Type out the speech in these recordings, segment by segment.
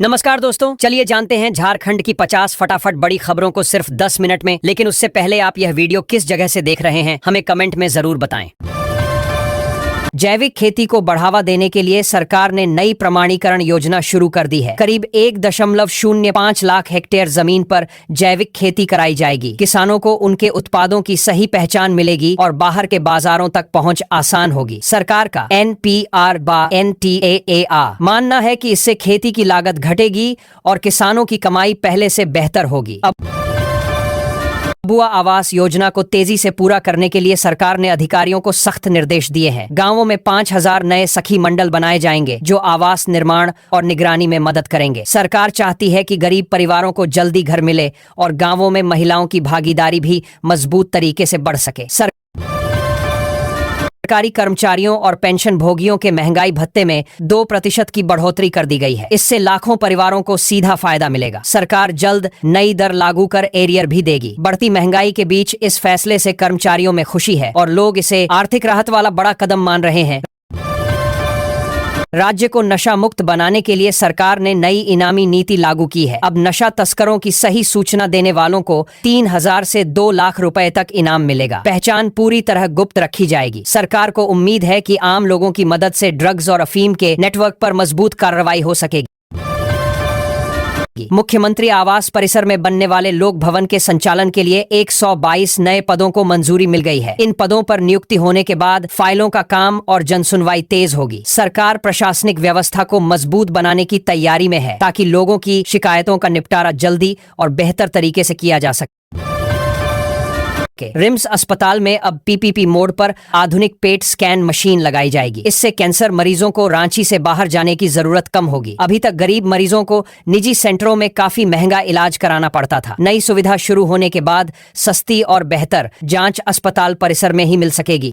नमस्कार दोस्तों, चलिए जानते हैं झारखंड की 50 फटाफट बड़ी खबरों को सिर्फ 10 मिनट में। लेकिन उससे पहले आप यह वीडियो किस जगह से देख रहे हैं हमें कमेंट में जरूर बताएं। जैविक खेती को बढ़ावा देने के लिए सरकार ने नई प्रमाणीकरण योजना शुरू कर दी है। करीब 1.05 लाख हेक्टेयर जमीन पर जैविक खेती कराई जाएगी। किसानों को उनके उत्पादों की सही पहचान मिलेगी और बाहर के बाजारों तक पहुंच आसान होगी। सरकार का NPR/NTAA मानना है कि इससे खेती की लागत घटेगी और किसानों की कमाई पहले से बेहतर होगी। बुआ आवास योजना को तेजी से पूरा करने के लिए सरकार ने अधिकारियों को सख्त निर्देश दिए हैं। गांवों में 5000 नए सखी मंडल बनाए जाएंगे जो आवास निर्माण और निगरानी में मदद करेंगे। सरकार चाहती है कि गरीब परिवारों को जल्दी घर मिले और गांवों में महिलाओं की भागीदारी भी मजबूत तरीके से बढ़ सके। सरकारी कर्मचारियों और पेंशन भोगियों के महंगाई भत्ते में 2% की बढ़ोतरी कर दी गई है। इससे लाखों परिवारों को सीधा फायदा मिलेगा। सरकार जल्द नई दर लागू कर एरियर भी देगी। बढ़ती महंगाई के बीच इस फैसले से कर्मचारियों में खुशी है और लोग इसे आर्थिक राहत वाला बड़ा कदम मान रहे हैं। राज्य को नशा मुक्त बनाने के लिए सरकार ने नई इनामी नीति लागू की है। अब नशा तस्करों की सही सूचना देने वालों को 3000 से 2 लाख रुपए तक इनाम मिलेगा। पहचान पूरी तरह गुप्त रखी जाएगी। सरकार को उम्मीद है कि आम लोगों की मदद से ड्रग्स और अफीम के नेटवर्क पर मजबूत कार्रवाई हो सकेगी। मुख्यमंत्री आवास परिसर में बनने वाले लोक भवन के संचालन के लिए 122 नए पदों को मंजूरी मिल गई है। इन पदों पर नियुक्ति होने के बाद फाइलों का काम और जनसुनवाई तेज होगी। सरकार प्रशासनिक व्यवस्था को मजबूत बनाने की तैयारी में है ताकि लोगों की शिकायतों का निपटारा जल्दी और बेहतर तरीके से किया जा सके। रिम्स अस्पताल में अब PPP मोड पर आधुनिक पेट स्कैन मशीन लगाई जाएगी। इससे कैंसर मरीजों को रांची से बाहर जाने की जरूरत कम होगी। अभी तक गरीब मरीजों को निजी सेंटरों में काफी महंगा इलाज कराना पड़ता था। नई सुविधा शुरू होने के बाद सस्ती और बेहतर जांच अस्पताल परिसर में ही मिल सकेगी।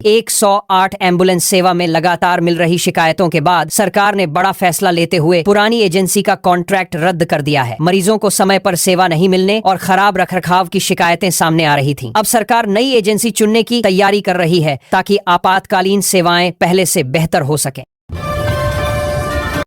108 एम्बुलेंस सेवा में लगातार मिल रही शिकायतों के बाद सरकार ने बड़ा फैसला लेते हुए पुरानी एजेंसी का कॉन्ट्रैक्ट रद्द कर दिया है। मरीजों को समय पर सेवा नहीं मिलने और खराब रखरखाव की शिकायतें सामने आ रही थीं। अब सरकार नई एजेंसी चुनने की तैयारी कर रही है ताकि आपातकालीन सेवाएं पहले से बेहतर हो सकें।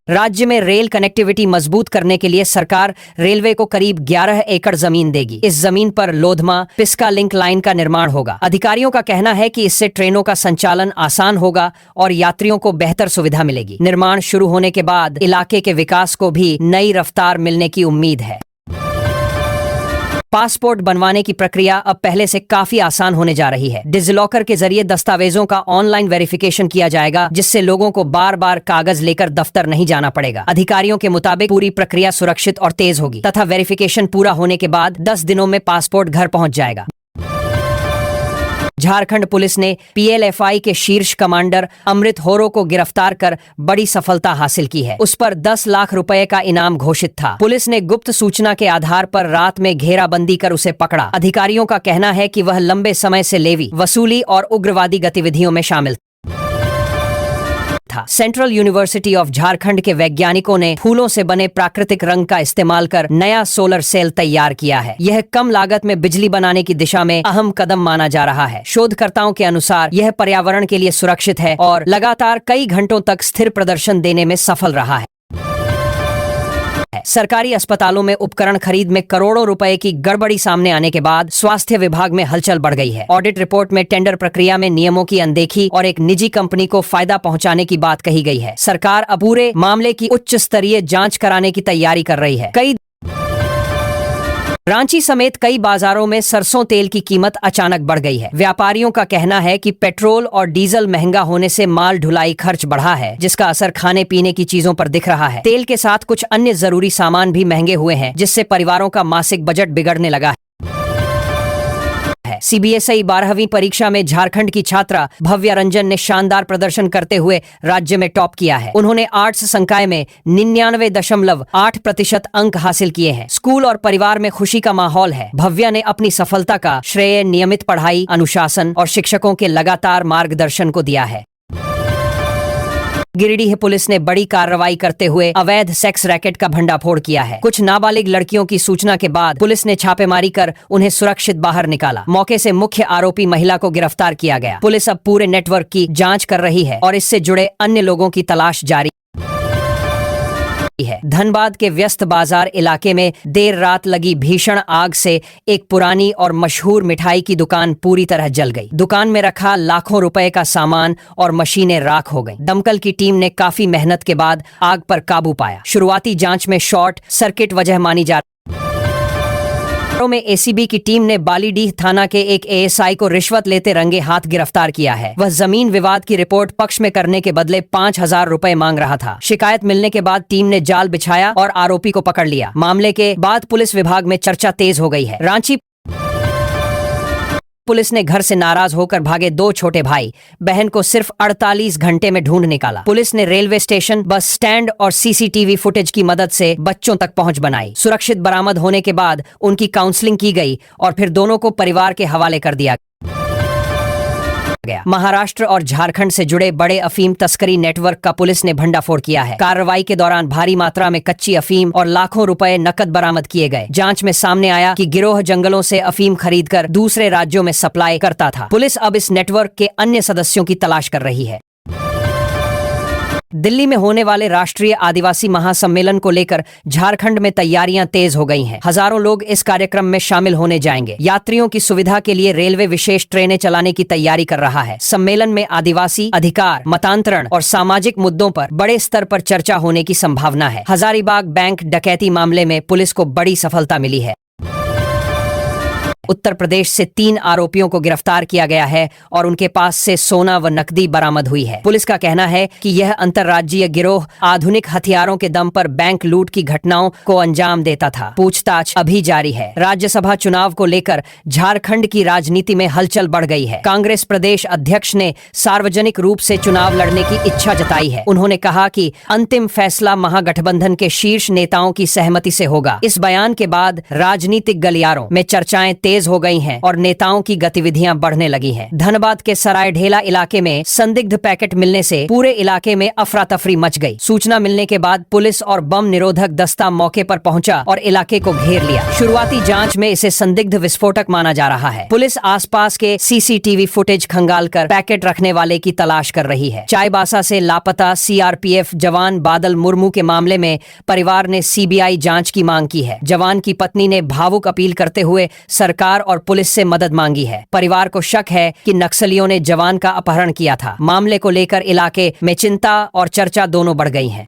राज्य में रेल कनेक्टिविटी मजबूत करने के लिए सरकार रेलवे को करीब 11 एकड़ जमीन देगी। इस जमीन पर लोधमा पिस्का लिंक लाइन का निर्माण होगा। अधिकारियों का कहना है कि इससे ट्रेनों का संचालन आसान होगा और यात्रियों को बेहतर सुविधा मिलेगी। निर्माण शुरू होने के बाद इलाके के विकास को भी नई रफ्तार मिलने की उम्मीद है। पासपोर्ट बनवाने की प्रक्रिया अब पहले से काफी आसान होने जा रही है। डिजिलॉकर के जरिए दस्तावेजों का ऑनलाइन वेरिफिकेशन किया जाएगा, जिससे लोगों को बार बार कागज लेकर दफ्तर नहीं जाना पड़ेगा। अधिकारियों के मुताबिक पूरी प्रक्रिया सुरक्षित और तेज होगी तथा वेरिफिकेशन पूरा होने के बाद 10 दिनों में पासपोर्ट घर पहुंच जाएगा। झारखंड पुलिस ने PLFI के शीर्ष कमांडर अमृत होरो को गिरफ्तार कर बड़ी सफलता हासिल की है। उस पर 10 लाख रुपए का इनाम घोषित था। पुलिस ने गुप्त सूचना के आधार पर रात में घेराबंदी कर उसे पकड़ा। अधिकारियों का कहना है कि वह लंबे समय से लेवी वसूली और उग्रवादी गतिविधियों में शामिल था। सेंट्रल यूनिवर्सिटी ऑफ झारखंड के वैज्ञानिकों ने फूलों से बने प्राकृतिक रंग का इस्तेमाल कर नया सोलर सेल तैयार किया है। यह कम लागत में बिजली बनाने की दिशा में अहम कदम माना जा रहा है। शोधकर्ताओं के अनुसार यह पर्यावरण के लिए सुरक्षित है और लगातार कई घंटों तक स्थिर प्रदर्शन देने में सफल रहा है। सरकारी अस्पतालों में उपकरण खरीद में करोड़ों रुपए की गड़बड़ी सामने आने के बाद स्वास्थ्य विभाग में हलचल बढ़ गई है। ऑडिट रिपोर्ट में टेंडर प्रक्रिया में नियमों की अनदेखी और एक निजी कंपनी को फायदा पहुंचाने की बात कही गई है। सरकार अब पूरे मामले की उच्च स्तरीय जांच कराने की तैयारी कर रही है। रांची समेत कई बाजारों में सरसों तेल की कीमत अचानक बढ़ गई है। व्यापारियों का कहना है कि पेट्रोल और डीजल महंगा होने से माल ढुलाई खर्च बढ़ा है, जिसका असर खाने पीने की चीजों पर दिख रहा है। तेल के साथ कुछ अन्य जरूरी सामान भी महंगे हुए हैं, जिससे परिवारों का मासिक बजट बिगड़ने लगा है। CBSE 12वीं परीक्षा में झारखंड की छात्रा भव्या रंजन ने शानदार प्रदर्शन करते हुए राज्य में टॉप किया है। उन्होंने आर्ट्स संकाय में 99.8% अंक हासिल किए हैं। स्कूल और परिवार में खुशी का माहौल है। भव्या ने अपनी सफलता का श्रेय नियमित पढ़ाई, अनुशासन और शिक्षकों के लगातार मार्गदर्शन को दिया है। गिरिडीह पुलिस ने बड़ी कार्रवाई करते हुए अवैध सेक्स रैकेट का भंडाफोड़ किया है। कुछ नाबालिग लड़कियों की सूचना के बाद पुलिस ने छापेमारी कर उन्हें सुरक्षित बाहर निकाला। मौके से मुख्य आरोपी महिला को गिरफ्तार किया गया। पुलिस अब पूरे नेटवर्क की जांच कर रही है और इससे जुड़े अन्य लोगों की तलाश जारी है। धनबाद के व्यस्त बाजार इलाके में देर रात लगी भीषण आग से एक पुरानी और मशहूर मिठाई की दुकान पूरी तरह जल गई। दुकान में रखा लाखों रुपए का सामान और मशीनें राख हो गईं। दमकल की टीम ने काफी मेहनत के बाद आग पर काबू पाया। शुरुआती जांच में शॉर्ट सर्किट वजह मानी जा में एसीबी की टीम ने बालीडीह थाना के एक एएसआई को रिश्वत लेते रंगे हाथ गिरफ्तार किया है। वह जमीन विवाद की रिपोर्ट पक्ष में करने के बदले 5,000 रुपए मांग रहा था। शिकायत मिलने के बाद टीम ने जाल बिछाया और आरोपी को पकड़ लिया। मामले के बाद पुलिस विभाग में चर्चा तेज हो गई है। रांची पुलिस ने घर से नाराज होकर भागे 2 छोटे भाई बहन को सिर्फ 48 घंटे में ढूंढ निकाला। पुलिस ने रेलवे स्टेशन, बस स्टैंड और सीसीटीवी फुटेज की मदद से बच्चों तक पहुंच बनाई। सुरक्षित बरामद होने के बाद उनकी काउंसलिंग की गई और फिर दोनों को परिवार के हवाले कर दिया गया। महाराष्ट्र और झारखंड से जुड़े बड़े अफीम तस्करी नेटवर्क का पुलिस ने भंडाफोड़ किया है। कार्रवाई के दौरान भारी मात्रा में कच्ची अफीम और लाखों रुपए नकद बरामद किए गए। जांच में सामने आया कि गिरोह जंगलों से अफीम खरीदकर दूसरे राज्यों में सप्लाई करता था। पुलिस अब इस नेटवर्क के अन्य सदस्यों की तलाश कर रही है। दिल्ली में होने वाले राष्ट्रीय आदिवासी महासम्मेलन को लेकर झारखंड में तैयारियां तेज हो गई हैं। हजारों लोग इस कार्यक्रम में शामिल होने जाएंगे। यात्रियों की सुविधा के लिए रेलवे विशेष ट्रेनें चलाने की तैयारी कर रहा है। सम्मेलन में आदिवासी अधिकार, मतांतरण और सामाजिक मुद्दों पर बड़े स्तर पर चर्चा होने की संभावना है। हजारीबाग बैंक डकैती मामले में पुलिस को बड़ी सफलता मिली है। उत्तर प्रदेश से 3 आरोपियों को गिरफ्तार किया गया है और उनके पास से सोना व नकदी बरामद हुई है। पुलिस का कहना है कि यह अंतर्राज्यीय गिरोह आधुनिक हथियारों के दम पर बैंक लूट की घटनाओं को अंजाम देता था। पूछताछ अभी जारी है। राज्यसभा चुनाव को लेकर झारखंड की राजनीति में हलचल बढ़ गई है। कांग्रेस प्रदेश अध्यक्ष ने सार्वजनिक रूप से चुनाव लड़ने की इच्छा जताई है। उन्होंने कहा कि अंतिम फैसला महागठबंधन के शीर्ष नेताओं की सहमति से होगा। इस बयान के बाद राजनीतिक गलियारों में चर्चाएं तेज हो गई हैं और नेताओं की गतिविधियां बढ़ने लगी हैं। धनबाद के सरायढेला इलाके में संदिग्ध पैकेट मिलने से पूरे इलाके में अफरा तफरी मच गई। सूचना मिलने के बाद पुलिस और बम निरोधक दस्ता मौके पर पहुंचा और इलाके को घेर लिया। शुरुआती जांच में इसे संदिग्ध विस्फोटक माना जा रहा है। पुलिस आसपास के सीसीटीवी फुटेज खंगालकर पैकेट रखने वाले की तलाश कर रही है। चाईबासा से लापता सीआरपीएफ जवान बादल मुर्मू के मामले में परिवार ने सीबीआई जांच की मांग की है। जवान की पत्नी ने भावुक अपील करते हुए सरकार और पुलिस से मदद मांगी है। परिवार को शक है कि नक्सलियों ने जवान का अपहरण किया था। मामले को लेकर इलाके में चिंता और चर्चा दोनों बढ़ गई है।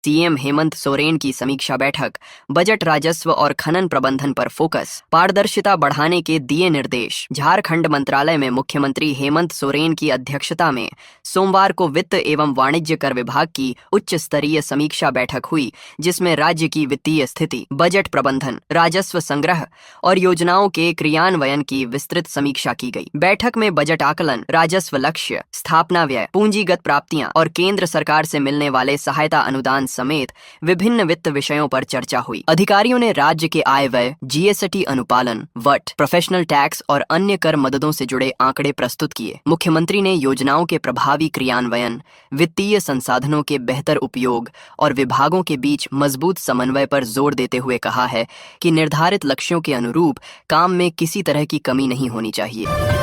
सीएम हेमंत सोरेन की समीक्षा बैठक, बजट, राजस्व और खनन प्रबंधन पर फोकस, पारदर्शिता बढ़ाने के दिए निर्देश। झारखंड मंत्रालय में मुख्यमंत्री हेमंत सोरेन की अध्यक्षता में सोमवार को वित्त एवं वाणिज्य कर विभाग की उच्च स्तरीय समीक्षा बैठक हुई, जिसमें राज्य की वित्तीय स्थिति, बजट प्रबंधन, राजस्व संग्रह और योजनाओं के क्रियान्वयन की विस्तृत समीक्षा की गई। बैठक में बजट आकलन, राजस्व लक्ष्य, स्थापना व्यय, पूंजीगत प्राप्तियां और केंद्र सरकार से मिलने वाले सहायता अनुदान समेत विभिन्न वित्त विषयों पर चर्चा हुई। अधिकारियों ने राज्य के आय व्यय, जीएसटी अनुपालन, वट, प्रोफेशनल टैक्स और अन्य कर मददों से जुड़े आंकड़े प्रस्तुत किए। मुख्यमंत्री ने योजनाओं के प्रभावी क्रियान्वयन, वित्तीय संसाधनों के बेहतर उपयोग और विभागों के बीच मजबूत समन्वय पर जोर देते हुए कहा है कि निर्धारित लक्ष्यों के अनुरूप काम में किसी तरह की कमी नहीं होनी चाहिए।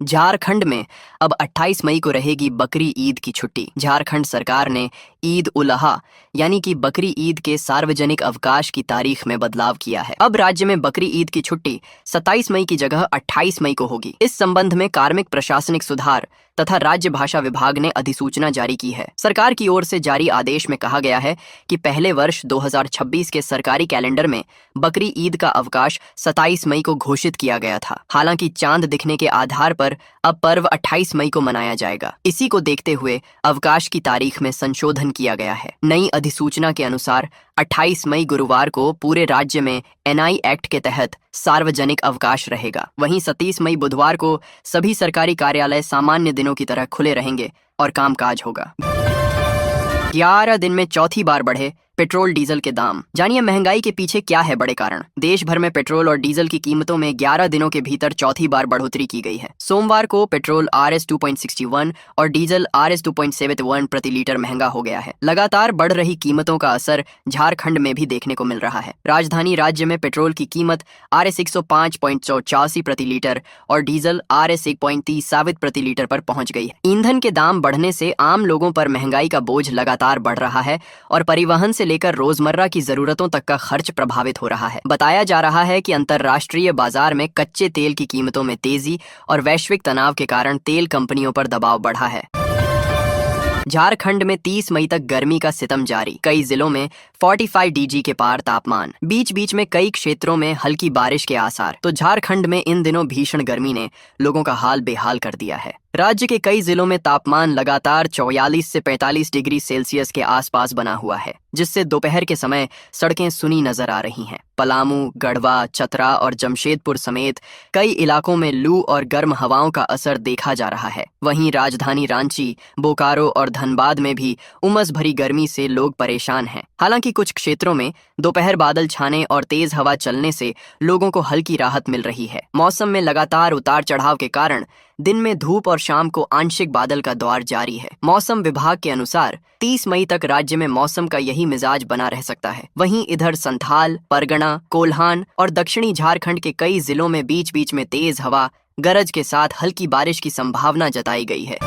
झारखंड में अब 28 मई को रहेगी बकरी ईद की छुट्टी। झारखंड सरकार ने ईद उल अहा यानी कि बकरी ईद के सार्वजनिक अवकाश की तारीख में बदलाव किया है। अब राज्य में बकरी ईद की छुट्टी 27 मई की जगह 28 मई को होगी। इस संबंध में कार्मिक प्रशासनिक सुधार तथा राज्य भाषा विभाग ने अधिसूचना जारी की है। सरकार की ओर से जारी आदेश में कहा गया है कि पहले वर्ष 2026 के सरकारी कैलेंडर में बकरी ईद का अवकाश 27 मई को घोषित किया गया था। हालांकि चांद दिखने के आधार पर अब पर्व 28 मई को मनाया जाएगा। इसी को देखते हुए अवकाश की तारीख में संशोधन किया गया है। नई अधिसूचना के अनुसार 28 मई गुरुवार को पूरे राज्य में एनआई एक्ट के तहत सार्वजनिक अवकाश रहेगा। वहीं 27 मई बुधवार को सभी सरकारी कार्यालय सामान्य दिनों की तरह खुले रहेंगे और कामकाज होगा। 11 दिन में चौथी बार बढ़े पेट्रोल डीजल के दाम। जानिए महंगाई के पीछे क्या है बड़े कारण। देश भर में पेट्रोल और डीजल की कीमतों में 11 दिनों के भीतर चौथी बार बढ़ोतरी की गई है। सोमवार को पेट्रोल RS 2.61 और डीजल RS 2.71 प्रति लीटर महंगा हो गया है। लगातार बढ़ रही कीमतों का असर झारखंड में भी देखने को मिल रहा है। राजधानी राज्य में पेट्रोल की कीमत RS 105.84 प्रति लीटर और डीजल RS 1.37 प्रति लीटर पर पहुंच गई है। ईंधन के दाम बढ़ने से आम लोगों पर महंगाई का बोझ लगातार बढ़ रहा है और परिवहन से लेकर रोजमर्रा की जरूरतों तक का खर्च प्रभावित हो रहा है। बताया जा रहा है कि अंतर्राष्ट्रीय बाजार में कच्चे तेल की कीमतों में तेजी और वैश्विक तनाव के कारण तेल कंपनियों पर दबाव बढ़ा है। झारखंड में 30 मई तक गर्मी का सितम जारी। कई जिलों में 45 DG के पार तापमान। बीच बीच में कई क्षेत्रों में हल्की बारिश के आसार। तो झारखंड में इन दिनों भीषण गर्मी ने लोगों का हाल बेहाल कर दिया है। राज्य के कई जिलों में तापमान लगातार 44 से 45 डिग्री सेल्सियस के आसपास बना हुआ है, जिससे दोपहर के समय सड़कें सुनी नजर आ रही हैं। पलामू, गढ़वा, चतरा और जमशेदपुर समेत कई इलाकों में लू और गर्म हवाओं का असर देखा जा रहा है। वहीं राजधानी रांची, बोकारो और धनबाद में भी उमस भरी गर्मी से लोग परेशान हैं। हालांकि कुछ क्षेत्रों में दोपहर बादल छाने और तेज हवा चलने से लोगों को हल्की राहत मिल रही है। मौसम में लगातार उतार चढ़ाव के कारण दिन में धूप और शाम को आंशिक बादल का दौर जारी है। मौसम विभाग के अनुसार 30 मई तक राज्य में मौसम का यही मिजाज बना रह सकता है। वहीं इधर संथाल, परगना, कोल्हान और दक्षिणी झारखंड के कई जिलों में बीच बीच में तेज हवा, गरज के साथ हल्की बारिश की संभावना जताई गई है।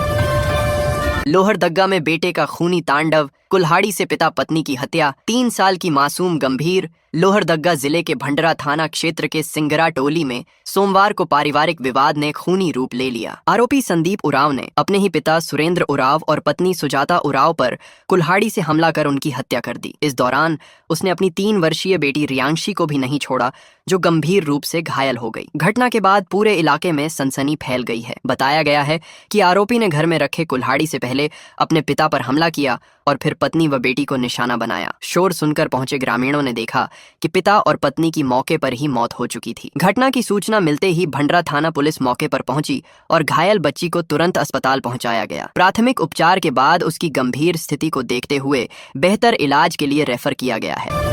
लोहरदग्गा में बेटे का खूनी तांडव, कुल्हाड़ी से पिता पत्नी की हत्या, 3 साल की मासूम गंभीर। लोहरदग्गा जिले के भंडरा थाना क्षेत्र के सिंगरा टोली में सोमवार को पारिवारिक विवाद ने खूनी रूप ले लिया। आरोपी संदीप उराव ने अपने ही पिता सुरेंद्र उराव और पत्नी सुजाता उराव पर कुल्हाड़ी से हमला कर उनकी हत्या कर दी। इस दौरान उसने अपनी 3 वर्षीय बेटी रियांशी को भी नहीं छोड़ा, जो गंभीर रूप से घायल हो गई। घटना के बाद पूरे इलाके में सनसनी फैल गई है। बताया गया है कि आरोपी ने घर में रखे कुल्हाड़ी से पहले अपने पिता पर हमला किया और फिर पत्नी व बेटी को निशाना बनाया। शोर सुनकर पहुंचे ग्रामीणों ने देखा कि पिता और पत्नी की मौके पर ही मौत हो चुकी थी। घटना की सूचना मिलते ही भंडरा थाना पुलिस मौके पर पहुंची और घायल बच्ची को तुरंत अस्पताल पहुंचाया गया। प्राथमिक उपचार के बाद उसकी गंभीर स्थिति को देखते हुए बेहतर इलाज के लिए रेफर किया गया है।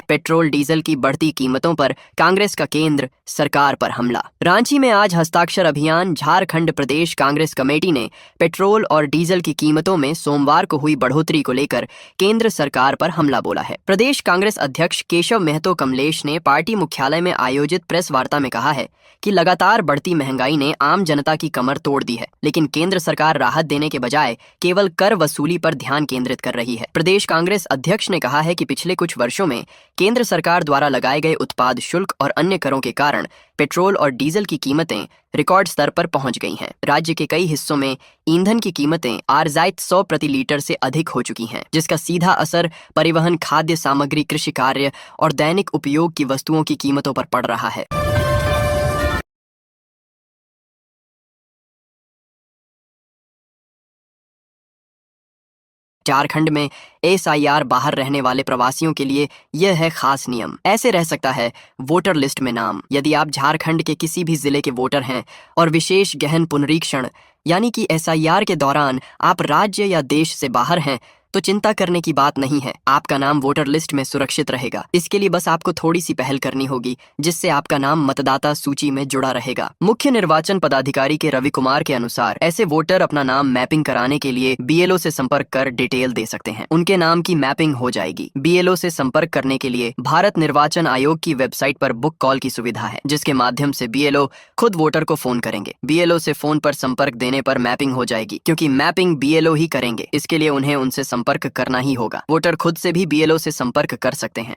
पेट्रोल डीजल की बढ़ती कीमतों पर कांग्रेस का केंद्र सरकार पर हमला। रांची में आज हस्ताक्षर अभियान झारखंड प्रदेश कांग्रेस कमेटी ने पेट्रोल और डीजल की कीमतों में सोमवार को हुई बढ़ोतरी को लेकर केंद्र सरकार पर हमला बोला है। प्रदेश कांग्रेस अध्यक्ष केशव महतो कमलेश ने पार्टी मुख्यालय में आयोजित प्रेस वार्ता में कहा है कि लगातार बढ़ती महंगाई ने आम जनता की कमर तोड़ दी है, लेकिन केंद्र सरकार राहत देने के बजाय केवल कर वसूली पर ध्यान केंद्रित कर रही है। प्रदेश कांग्रेस अध्यक्ष ने कहा है कि पिछले कुछ वर्षों में केंद्र सरकार द्वारा लगाए गए उत्पाद शुल्क और अन्य करों के कारण पेट्रोल और डीजल की कीमतें रिकॉर्ड स्तर पर पहुंच गई हैं। राज्य के कई हिस्सों में ईंधन की कीमतें RZ 100 प्रति लीटर से अधिक हो चुकी हैं, जिसका सीधा असर परिवहन, खाद्य सामग्री, कृषि कार्य और दैनिक उपयोग की वस्तुओं की कीमतों पर पड़ रहा है। झारखंड में SIR बाहर रहने वाले प्रवासियों के लिए यह है खास नियम। ऐसे रह सकता है वोटर लिस्ट में नाम। यदि आप झारखंड के किसी भी जिले के वोटर हैं और विशेष गहन पुनरीक्षण यानी कि SIR के दौरान आप राज्य या देश से बाहर हैं, तो चिंता करने की बात नहीं है। आपका नाम वोटर लिस्ट में सुरक्षित रहेगा। इसके लिए बस आपको थोड़ी सी पहल करनी होगी, जिससे आपका नाम मतदाता सूची में जुड़ा रहेगा। मुख्य निर्वाचन पदाधिकारी के रवि कुमार के अनुसार ऐसे वोटर अपना नाम मैपिंग कराने के लिए BLO से संपर्क कर डिटेल दे सकते हैं। उनके नाम की मैपिंग हो जाएगी। BLO से संपर्क करने के लिए भारत निर्वाचन आयोग की वेबसाइट पर बुक कॉल की सुविधा है, जिसके माध्यम से BLO खुद वोटर को फोन करेंगे। BLO से फोन पर संपर्क देने पर मैपिंग हो जाएगी, क्योंकि मैपिंग BLO ही करेंगे। इसके लिए उन्हें उनसे संपर्क करना ही होगा। वोटर खुद से भी BLO से संपर्क कर सकते हैं।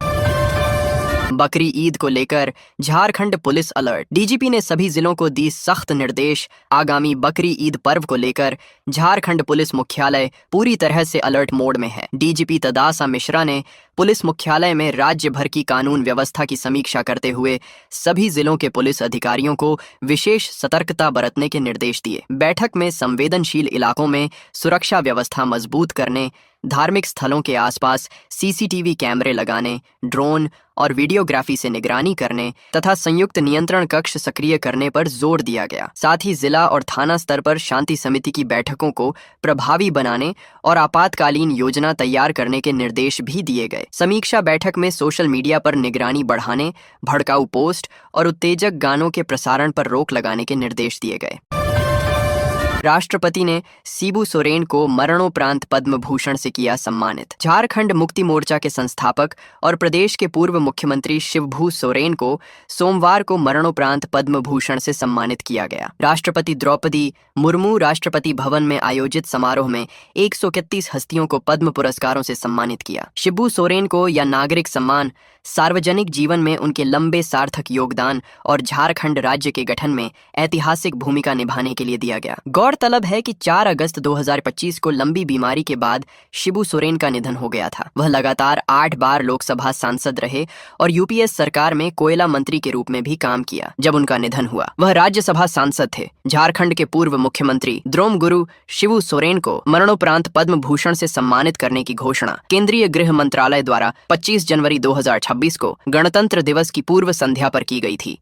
बकरी ईद को लेकर झारखंड पुलिस अलर्ट। DGP ने सभी जिलों को दी सख्त निर्देश। आगामी बकरी ईद पर्व को लेकर झारखंड पुलिस मुख्यालय पूरी तरह से अलर्ट मोड में है। DGP तदासा मिश्रा ने पुलिस मुख्यालय में राज्य भर की कानून व्यवस्था की समीक्षा करते हुए सभी जिलों के पुलिस अधिकारियों को विशेष सतर्कता बरतने के निर्देश दिए। बैठक में संवेदनशील इलाकों में सुरक्षा व्यवस्था मजबूत करने, धार्मिक स्थलों के आसपास सीसीटीवी कैमरे लगाने, ड्रोन और वीडियोग्राफी से निगरानी करने तथा संयुक्त नियंत्रण कक्ष सक्रिय करने पर जोर दिया गया। साथ ही जिला और थाना स्तर पर शांति समिति की बैठकों को प्रभावी बनाने और आपातकालीन योजना तैयार करने के निर्देश भी दिए गए। समीक्षा बैठक में सोशल मीडिया पर निगरानी बढ़ाने, भड़काऊ पोस्ट और उत्तेजक गानों के प्रसारण पर रोक लगाने के निर्देश दिए गए। राष्ट्रपति ने शिबू सोरेन को मरणोपरांत पद्म भूषण से किया सम्मानित। झारखंड मुक्ति मोर्चा के संस्थापक और प्रदेश के पूर्व मुख्यमंत्री शिबू सोरेन को सोमवार को मरणोपरांत पद्म भूषण से सम्मानित किया गया। राष्ट्रपति द्रौपदी मुर्मू राष्ट्रपति भवन में आयोजित समारोह में 131 हस्तियों को पद्म पुरस्कारों से सम्मानित किया। शिबू सोरेन को यह नागरिक सम्मान सार्वजनिक जीवन में उनके लंबे सार्थक योगदान और झारखंड राज्य के गठन में ऐतिहासिक भूमिका निभाने के लिए दिया गया। गौरतलब है कि 4 अगस्त 2025 को लंबी बीमारी के बाद शिबू सोरेन का निधन हो गया था। वह लगातार 8 बार लोकसभा सांसद रहे और यूपीएस सरकार में कोयला मंत्री के रूप में भी काम किया। जब उनका निधन हुआ, वह राज्यसभा सांसद थे। झारखंड के पूर्व मुख्यमंत्री द्रोमगुरु शिबू सोरेन को मरणोपरांत पद्म भूषण से सम्मानित करने की घोषणा केंद्रीय गृह मंत्रालय द्वारा 25 जनवरी 2026 को गणतंत्र दिवस की पूर्व संध्या पर की गई थी।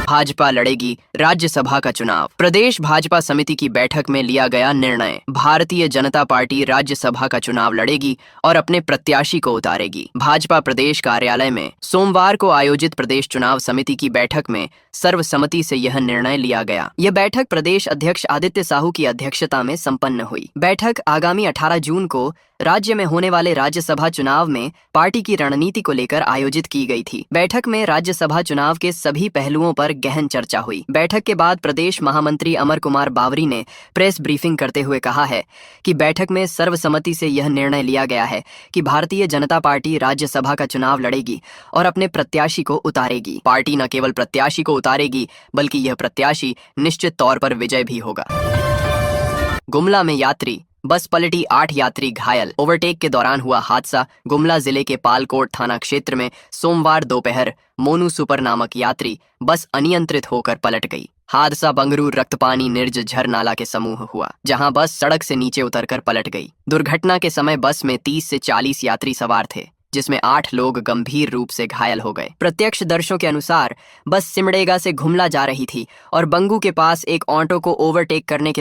भाजपा लड़ेगी राज्यसभा का चुनाव। प्रदेश भाजपा समिति की बैठक में लिया गया निर्णय। भारतीय जनता पार्टी राज्यसभा का चुनाव लड़ेगी और अपने प्रत्याशी को उतारेगी। भाजपा प्रदेश कार्यालय में सोमवार को आयोजित प्रदेश चुनाव समिति की बैठक में सर्वसम्मति से यह निर्णय लिया गया। यह बैठक प्रदेश अध्यक्ष आदित्य साहू की अध्यक्षता में संपन्न हुई। बैठक आगामी 18 जून को राज्य में होने वाले राज्यसभा चुनाव में पार्टी की रणनीति को लेकर आयोजित की गई थी। बैठक में राज्यसभा चुनाव के सभी पहलुओं पर गहन चर्चा हुई। बैठक के बाद प्रदेश महामंत्री अमर कुमार बावरी ने प्रेस ब्रीफिंग करते हुए कहा है कि बैठक में सर्वसम्मति से यह निर्णय लिया गया है कि भारतीय जनता पार्टी राज्यसभा का चुनाव लड़ेगी और अपने प्रत्याशी को उतारेगी। पार्टी न केवल प्रत्याशी को उतारेगी बल्कि यह प्रत्याशी निश्चित तौर पर विजय भी होगा। गुमला में यात्री बस पलटी, 8 यात्री घायल। ओवरटेक के दौरान हुआ हादसा। गुमला जिले के पालकोट थाना क्षेत्र में सोमवार दोपहर मोनू सुपर नामक यात्री बस अनियंत्रित होकर पलट गई। हादसा बंगरू रक्तपानी निर्ज झर नाला के समूह हुआ, जहां बस सड़क से नीचे उतरकर पलट गई। दुर्घटना के समय बस में 30 से 40 यात्री सवार थे, जिसमें 8 लोग गंभीर रूप से घायल हो गए। प्रत्यक्षदर्शियों के अनुसार बस सिमडेगा से गुमला जा रही थी और बंगू के पास एक ऑटो को ओवरटेक करने के